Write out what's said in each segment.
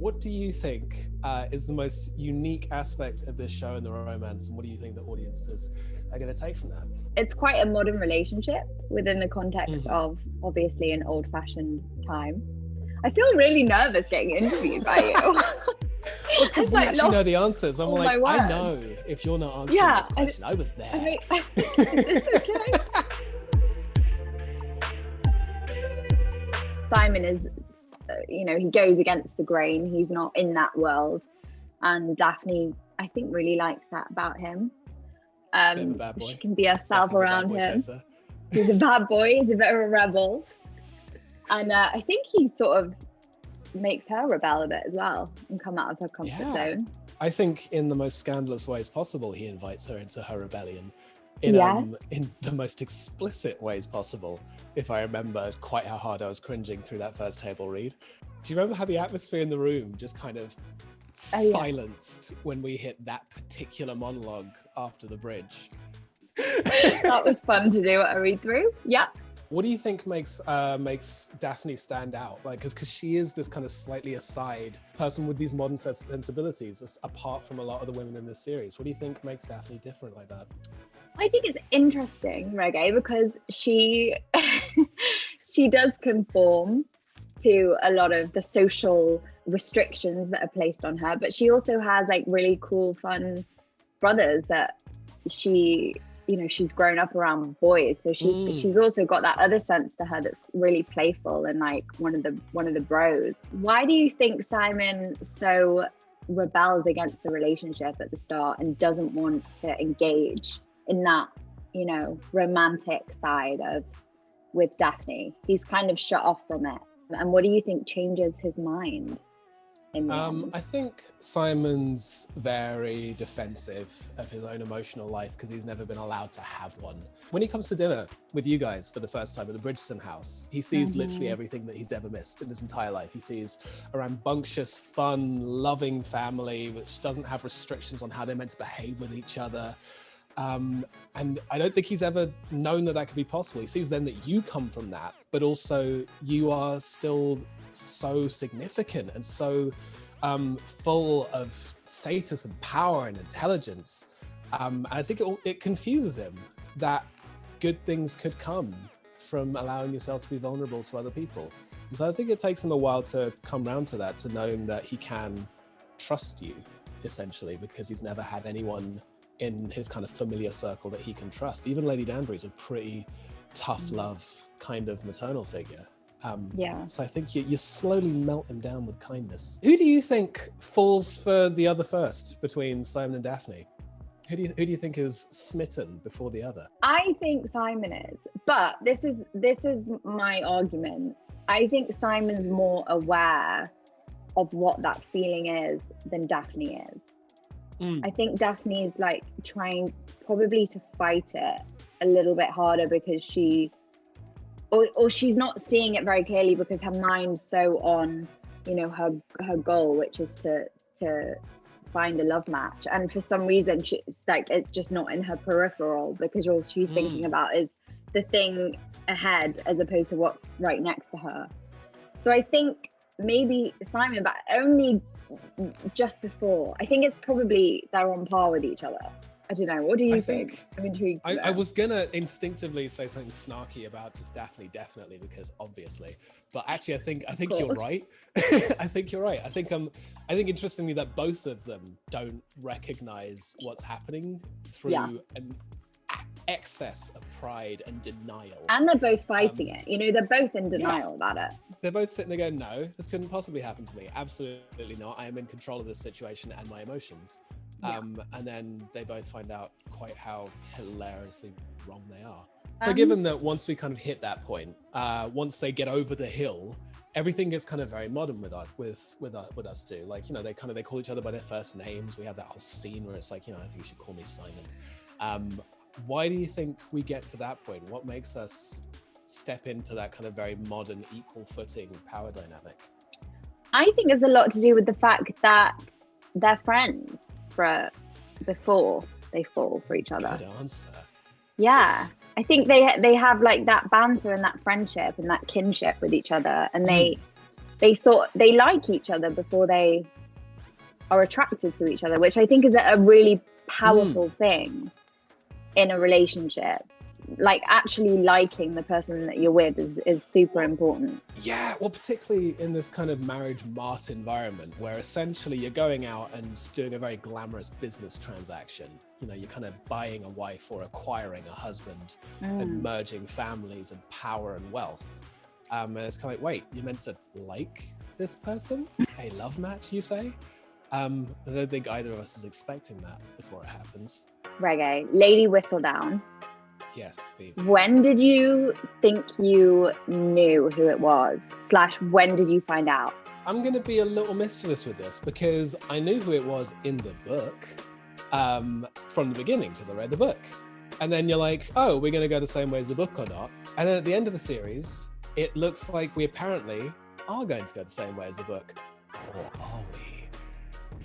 What do you think is the most unique aspect of this show and the romance, and what do you think the audiences are going to take from that? It's quite a modern relationship within the context of obviously an old-fashioned time. I feel really nervous getting interviewed by you. Well, because we actually know the answers. I'm like, I know if you're not answering this question. I was there. Is this okay? Simon is, he goes against the grain. He's not in that world. And Daphne, I think, really likes that about him. Bit of a bad boy. She can be herself Daphne's around him. Chaser. He's a bad boy. He's a bit of a rebel. And I think he sort of makes her rebel a bit as well and come out of her comfort zone. I think in the most scandalous ways possible, he invites her into her rebellion. In the most explicit ways possible, if I remember quite how hard I was cringing through that first table read. Do you remember how the atmosphere in the room just kind of silenced when we hit that particular monologue after the bridge? That was fun to do at a read through. Yeah. What do you think makes Daphne stand out? Like, because she is this kind of slightly aside person with these modern sensibilities, apart from a lot of the women in this series. What do you think makes Daphne different like that? I think it's interesting, Regé, because she does conform to a lot of the social restrictions that are placed on her, but she also has like really cool, fun brothers that she's grown up around boys, so she's also got that other sense to her that's really playful and like one of the bros. Why do you think Simon so rebels against the relationship at the start and doesn't want to engage in that romantic side with Daphne? He's kind of shut off from it. And what do you think changes his mind in the end? I think Simon's very defensive of his own emotional life because he's never been allowed to have one. When he comes to dinner with you guys for the first time at the Bridgerton house, he sees literally everything that he's ever missed in his entire life. He sees a rambunctious, fun, loving family which doesn't have restrictions on how they're meant to behave with each other. And I don't think he's ever known that could be possible. He sees then that you come from that, but also you are still so significant and so full of status and power and intelligence. And I think it confuses him that good things could come from allowing yourself to be vulnerable to other people. And so I think it takes him a while to come round to that, to knowing that he can trust you, essentially, because he's never had anyone in his kind of familiar circle that he can trust. Even Lady Danbury's a pretty tough love kind of maternal figure. So I think you slowly melt him down with kindness. Who do you think falls for the other first between Simon and Daphne? Who do you think is smitten before the other? I think Simon is, but this is my argument. I think Simon's more aware of what that feeling is than Daphne is. I think Daphne is like trying probably to fight it a little bit harder because she's not seeing it very clearly because her mind's so on, her goal, which is to find a love match. And for some reason, it's just not in her peripheral because all she's thinking about is the thing ahead as opposed to what's right next to her. So I think maybe Simon, but only just before. I think it's probably they're on par with each other. I don't know. What do you think? I'm intrigued. I was gonna instinctively say something snarky about just Daphne, definitely, because obviously. But actually, I think you're right. I think you're right. I think interestingly that both of them don't recognize what's happening through an excess of pride and denial. And they're both fighting it. They're both in denial about it. They're both sitting there going, no, this couldn't possibly happen to me. Absolutely not. I am in control of this situation and my emotions. And then they both find out quite how hilariously wrong they are. So given that once we kind of hit that point, once they get over the hill, everything gets kind of very modern with us too. Like, they call each other by their first names. We have that whole scene where it's like, I think you should call me Simon. Why do you think we get to that point? What makes us step into that kind of very modern, equal footing power dynamic? I think it's a lot to do with the fact that they're friends before they fall for each other. Good answer. Yeah. I think they have like that banter and that friendship and that kinship with each other, and they they like each other before they are attracted to each other, which I think is a really powerful thing in a relationship. Like actually liking the person that you're with is super important. Yeah, well, particularly in this kind of marriage mart environment where essentially you're going out and doing a very glamorous business transaction. You know, you're kind of buying a wife or acquiring a husband and merging families and power and wealth. And it's kind of like, wait, you're meant to like this person? A love match, you say? I don't think either of us is expecting that before it happens. Regé, Lady Whistledown. Yes, Phoebe. When did you think you knew who it was? / when did you find out? I'm going to be a little mischievous with this because I knew who it was in the book from the beginning because I read the book. And then you're like, oh, we're going to go the same way as the book or not? And then at the end of the series, it looks like we apparently are going to go the same way as the book. Or are we?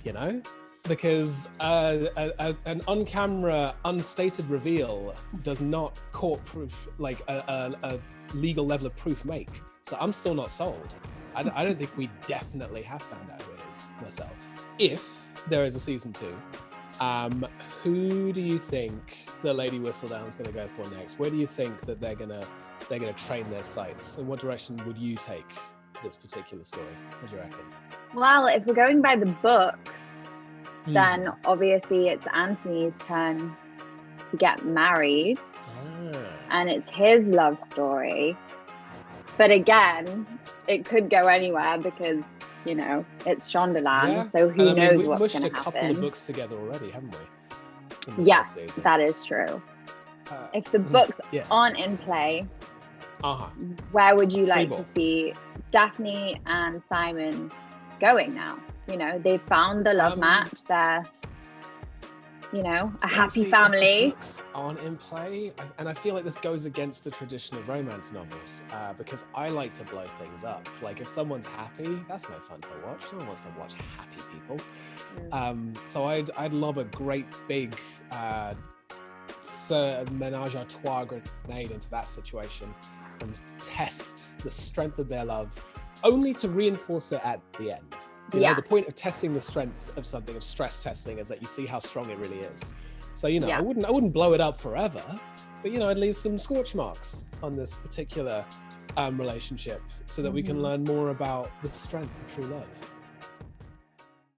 You know? Because an on-camera, unstated reveal does not court proof, like a legal level of proof make. So I'm still not sold. I don't think we definitely have found out who it is myself. If there is a season 2, who do you think the Lady Whistledown is going to go for next? Where do you think that they're gonna train their sights? In what direction would you take this particular story? What do you reckon? Well, if we're going by the books, then obviously it's Anthony's turn to get married, and it's his love story. But again, it could go anywhere because, you know, it's Shondaland, so who knows what's going to happen. We've mushed a couple of books together already, haven't we? Yes, that is true. If the books aren't in play, where would you like to see Daphne and Simon going now? You know, they've found the love match. They're, you know, a happy family. The books aren't in play, and I feel like this goes against the tradition of romance novels because I like to blow things up. Like if someone's happy, that's no fun to watch. No one wants to watch happy people. So I'd love a great big menage a trois grenade into that situation and test the strength of their love, only to reinforce it at the end. You know, the point of testing the strength of something, of stress testing, is that you see how strong it really is. So, you know, I wouldn't blow it up forever, but, you know, I'd leave some scorch marks on this particular relationship so that we can learn more about the strength of true love.